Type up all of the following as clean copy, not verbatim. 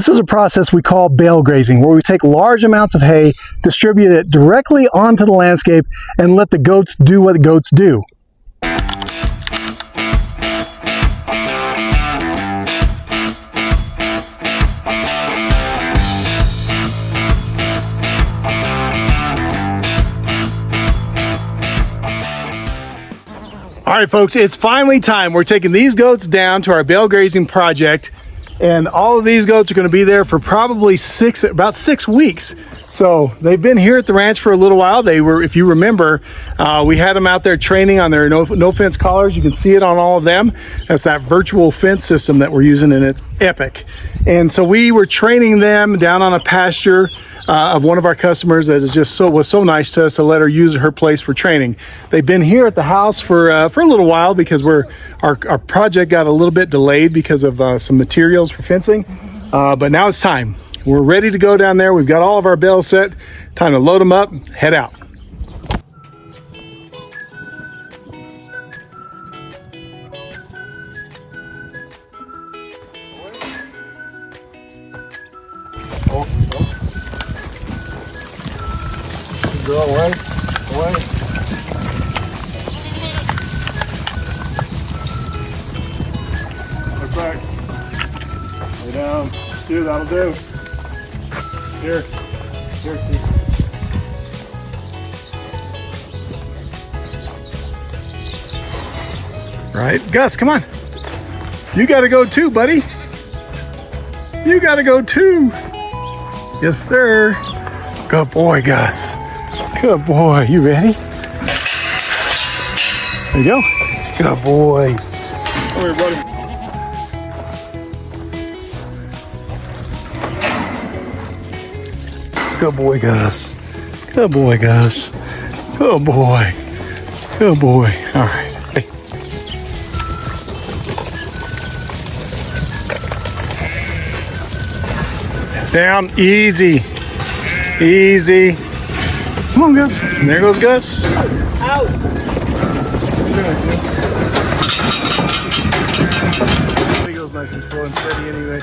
This is a process we call bale grazing, where we take large amounts of hay, distribute it directly onto the landscape, and let the goats do what goats do. All right, folks, it's finally time. We're taking these goats down to our bale grazing project, and all of these goats are going to be there for probably about 6 weeks. So they've been here at the ranch for a little while. They were, if you remember, we had them out there training on their no fence collars. You can see it on all of them. That's that virtual fence system that we're using, and it's epic. And so we were training them down on a pasture of one of our customers that is just was so nice to us to let her use her place for training. They've been here at the house for a little while because our project got a little bit delayed because of some materials for fencing, but now it's time. We're ready to go down there. We've got all of our bales set. Time to load them up, head out. Go away, away. Look back. Lay down. Dude, that'll do. Here. Here. Right, Gus, come on. You gotta go too, buddy. You gotta go too. Yes, sir. Good boy, Gus. Good boy. You ready? There you go. Good boy. Come here, buddy. Good boy, Gus. Good boy, Gus. Good boy. Good boy. All right. Hey. Down. Easy. Easy. Come on, Gus. And there goes Gus. Out. He goes nice and slow and steady anyway.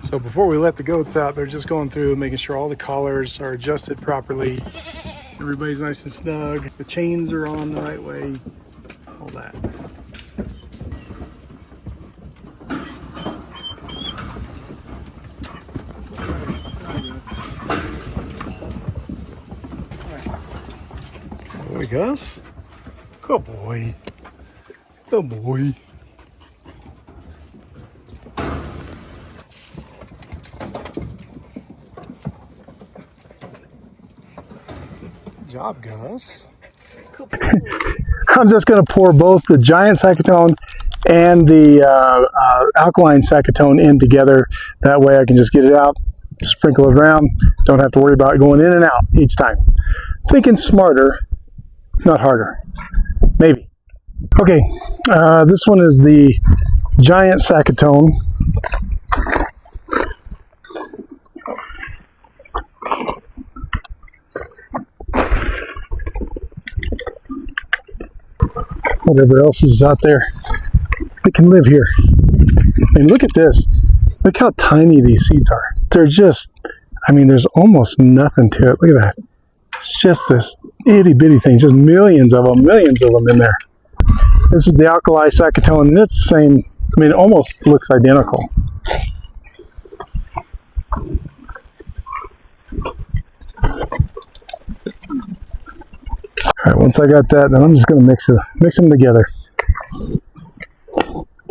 So before we let the goats out, they're just going through making sure all the collars are adjusted properly. Everybody's nice and snug. The chains are on the right way. All that. Good boy, Gus. Good boy. Good boy. Job, Gus. I'm just going to pour both the giant Saccatone and the alkaline Saccatone in together. That way I can just get it out, sprinkle it around. Don't have to worry about going in and out each time. Thinking smarter, not harder. Maybe. Okay, this one is the giant Saccatone. Whatever else is out there, it can live here. And look at this. Look how tiny these seeds are. They're just, I mean, there's almost nothing to it. Look at that. It's just this itty bitty thing. Just millions of them in there. This is the alkali Saccatone, and it's the same. I mean, it almost looks identical. All right, once I got that, then I'm just going to mix them together.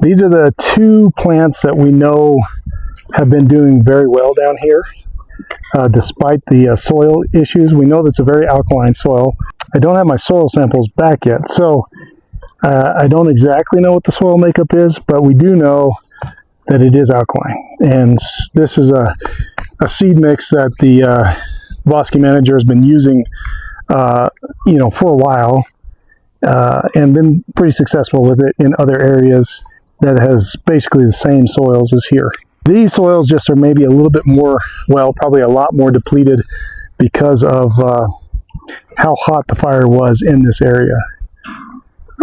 These are the two plants that we know have been doing very well down here, despite the soil issues. We know that's a very alkaline soil. I don't have my soil samples back yet, so I don't exactly know what the soil makeup is, but we do know that it is alkaline. And this is a seed mix that the Bosky manager has been using, for a while, and been pretty successful with it in other areas that has basically the same soils as here. These soils just are maybe a little bit more, well, probably a lot more depleted because of how hot the fire was in this area.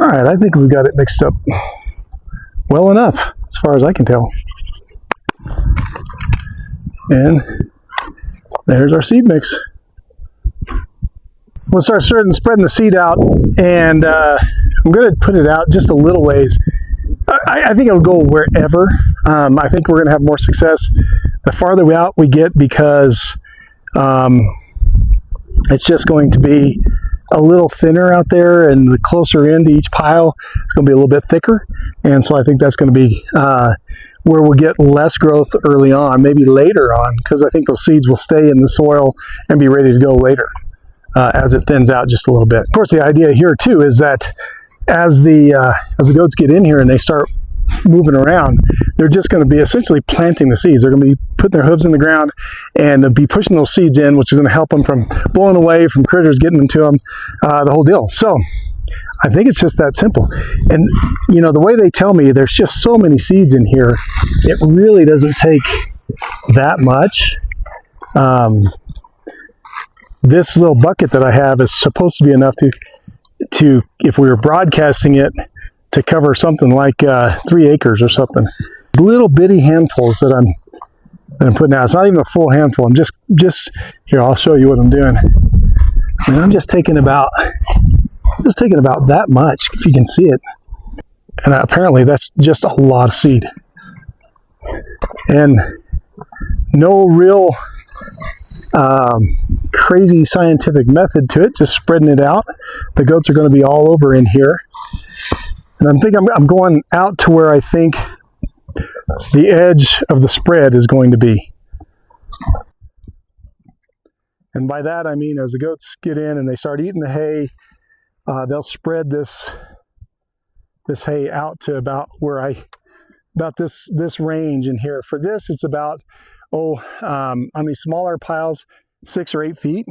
All right, I think we've got it mixed up well enough, as far as I can tell. And there's our seed mix. We'll start spreading the seed out, and I'm going to put it out just a little ways. I think it'll go wherever. I think we're going to have more success the farther out we get, because it's just going to be a little thinner out there, and the closer into each pile, it's going to be a little bit thicker. And so I think that's going to be where we'll get less growth early on, maybe later on, because I think those seeds will stay in the soil and be ready to go later as it thins out just a little bit. Of course, the idea here too is that as the goats get in here and they start moving around, they're just going to be essentially planting the seeds. They're going to be putting their hooves in the ground and be pushing those seeds in, which is going to help them from blowing away, from critters getting them to them, the whole deal. So I think it's just that simple. And the way they tell me, there's just so many seeds in here, it really doesn't take that much. This little bucket that I have is supposed to be enough to if we were broadcasting it, to cover something like 3 acres or something. Little bitty handfuls that I'm putting out. It's not even a full handful. I'm just here. I'll show you what I'm doing. I'm just taking about that much, if you can see it. And apparently that's just a lot of seed. And no real crazy scientific method to it, just spreading it out. The goats are going to be all over in here. And I'm going out to where I think the edge of the spread is going to be. And by that I mean, as the goats get in and they start eating the hay, they'll spread this hay out to about this range in here. For this, it's about on these smaller piles, 6 or 8 feet.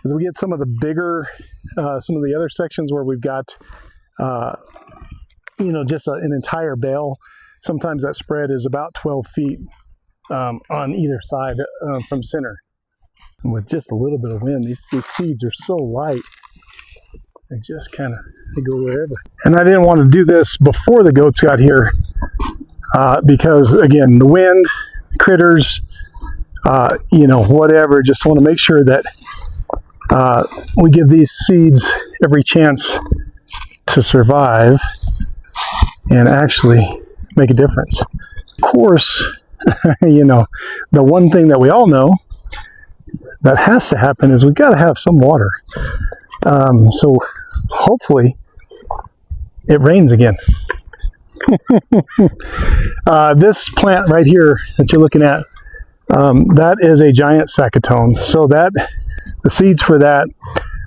As we get some of the bigger, some of the other sections where we've got just an entire bale, sometimes that spread is about 12 feet on either side from center. And with just a little bit of wind, these seeds are so light, they just kind of go wherever. And I didn't want to do this before the goats got here because, again, the wind, critters, whatever, just want to make sure that we give these seeds every chance to survive and actually make a difference. Of course, the one thing that we all know that has to happen is we've got to have some water. So hopefully it rains again. This plant right here that you're looking at, that is a giant saccatone. So that the seeds for that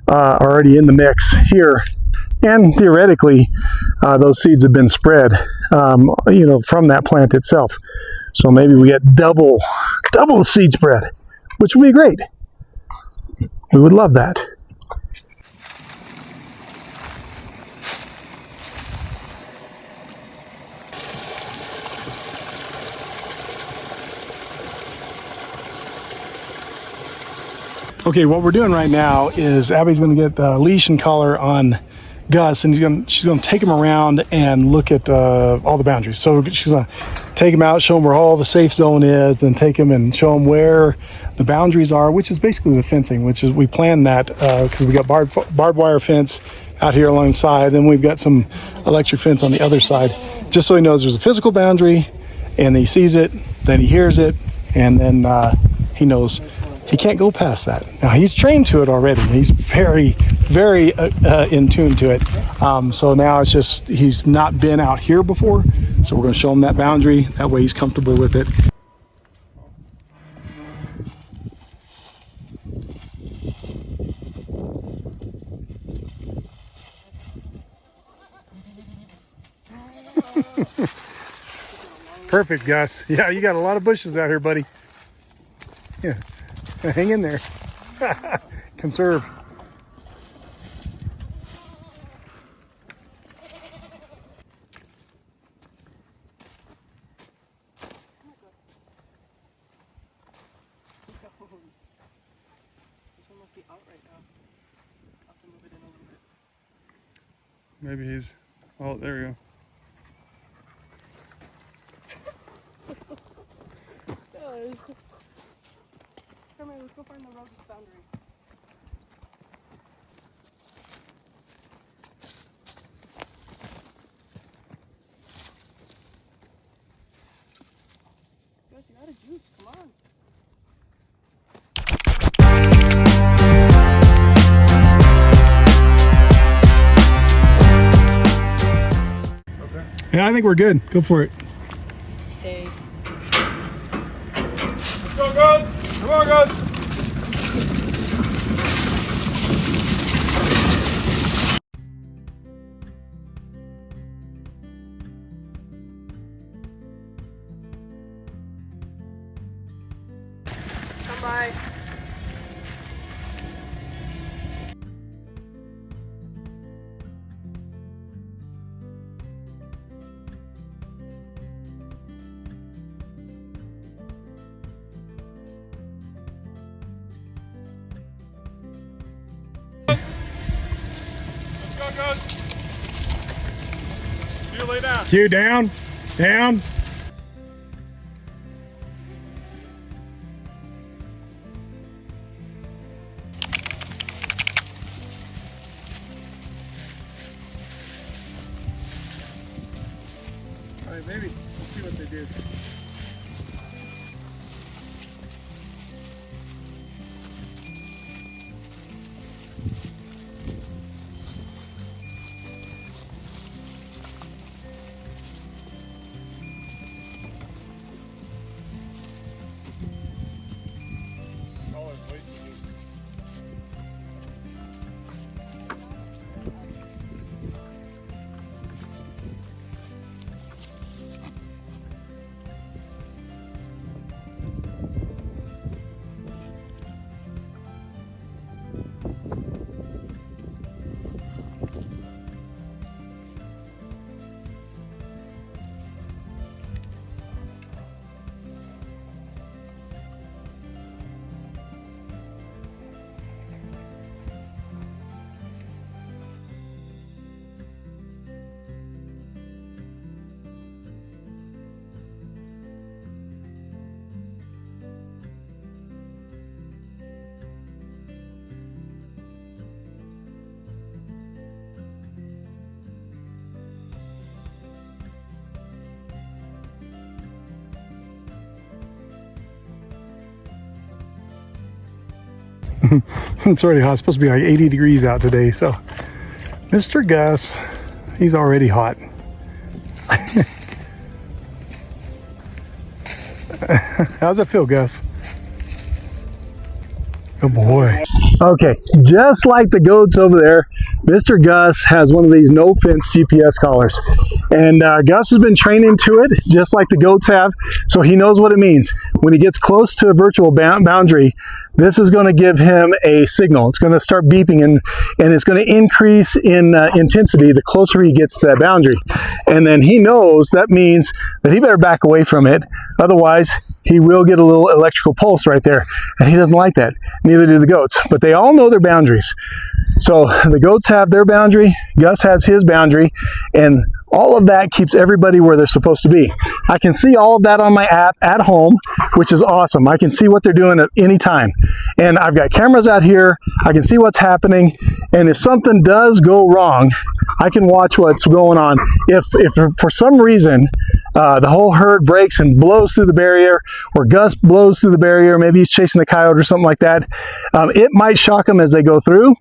are already in the mix here. And theoretically, those seeds have been spread, from that plant itself. So maybe we get double seed spread, which would be great. We would love that. Okay, what we're doing right now is Abby's going to get the leash and collar on Gus, and she's going to take him around and look at all the boundaries. So she's going to take him out, show him where all the safe zone is, then take him and show him where the boundaries are, which is basically the fencing, which is, we planned that because we got barbed wire fence out here along the side, then we've got some electric fence on the other side, just so he knows there's a physical boundary, and he sees it, then he hears it, and then he knows he can't go past that. Now, he's trained to it already. He's very, very in tune to it. So now it's just, he's not been out here before. So we're going to show him that boundary. That way he's comfortable with it. Perfect, Gus. Yeah, you got a lot of bushes out here, buddy. Yeah, hang in there. Conserve. This one must be out right now. I'll have to move it in a little bit. Maybe he's, oh, there we go. Come here, let's go find the rose's boundary. Gus, you're out of juice, come on. Yeah, I think we're good. Go for it. Stay. Let's go, goats! Come on, goats! Come by. Let's go, goats! You lay down. Cue down, down. All right, maybe we'll see what they do. It's already hot. It's supposed to be like 80 degrees out today. So Mr. Gus, he's already hot. How's it feel, Gus? Good boy. Okay, just like the goats over there, Mr. Gus has one of these no fence GPS collars. And Gus has been training to it, just like the goats have, so he knows what it means. When he gets close to a virtual boundary, this is going to give him a signal. It's going to start beeping, and it's going to increase in intensity the closer he gets to that boundary. And then he knows that means that he better back away from it. Otherwise, he will get a little electrical pulse right there. And he doesn't like that. Neither do the goats. But they all know their boundaries. So the goats have their boundary. Gus has his boundary. And all of that keeps everybody where they're supposed to be. I can see all of that on my app at home, which is awesome. I can see what they're doing at any time. And I've got cameras out here. I can see what's happening. And if something does go wrong, I can watch what's going on. If for some reason the whole herd breaks and blows through the barrier, or Gus blows through the barrier, maybe he's chasing a coyote or something like that, it might shock them as they go through.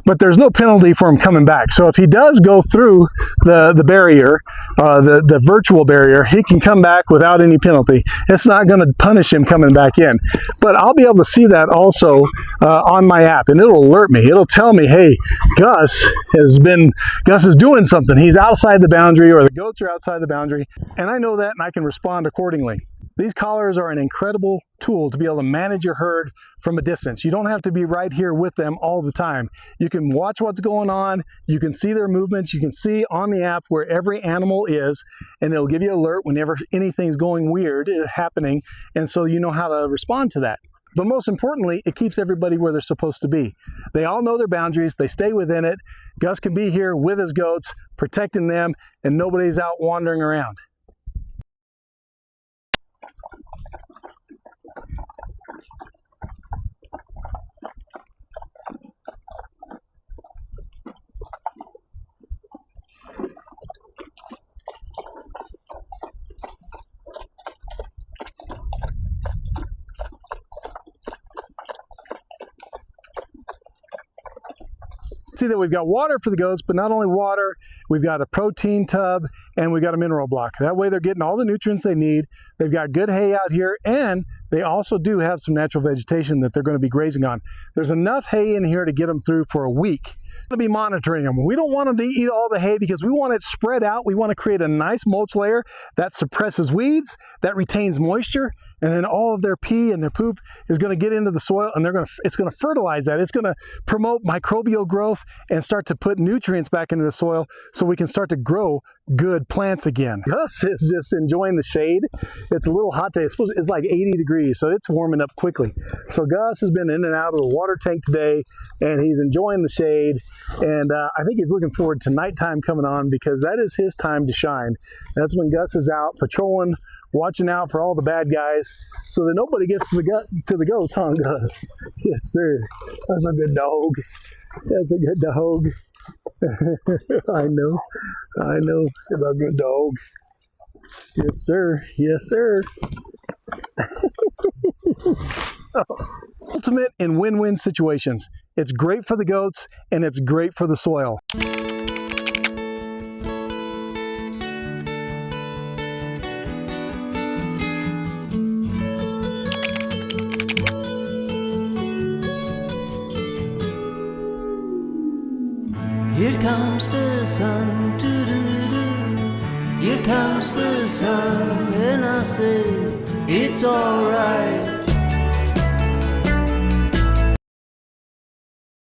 but there's no penalty for him coming back. So if he does go through the barrier, the virtual barrier, he can come back without any penalty. It's not going to punish him coming back in. But I'll be able to see that also on my app, and it'll alert me. It'll tell me, hey, Gus is doing something. He's outside the boundary, or the goats are outside the boundary, and I know that, and I can respond accordingly. These collars are an incredible tool to be able to manage your herd from a distance. You don't have to be right here with them all the time. You can watch what's going on. You can see their movements. You can see on the app where every animal is, and it'll give you an alert whenever anything's going weird happening, and so you know how to respond to that. But most importantly, it keeps everybody where they're supposed to be. They all know their boundaries. They stay within it. Gus can be here with his goats, protecting them, and nobody's out wandering around. See that we've got water for the goats, but not only water, we've got a protein tub and we've got a mineral block. That way they're getting all the nutrients they need. They've got good hay out here, and they also do have some natural vegetation that they're going to be grazing on. There's enough hay in here to get them through for a week. To be monitoring them. We don't want them to eat all the hay because we want it spread out. We want to create a nice mulch layer that suppresses weeds, that retains moisture, and then all of their pee and their poop is going to get into the soil, and it's going to fertilize that. It's going to promote microbial growth and start to put nutrients back into the soil so we can start to grow good plants again. Gus is just enjoying the shade. It's a little hot today. It's like 80 degrees, so it's warming up quickly. So Gus has been in and out of the water tank today, and he's enjoying the shade. And I think he's looking forward to nighttime coming on, because that is his time to shine. That's when Gus is out patrolling, watching out for all the bad guys, so that nobody gets to the goats, huh, Gus? Yes, sir. That's a good dog. That's a good dog. I know. It's a good dog. Yes, sir. Yes, sir. Ultimate in win-win situations. It's great for the goats, and it's great for the soil. Here comes the sun, doo-doo-doo. Here comes the sun, and I say, it's alright.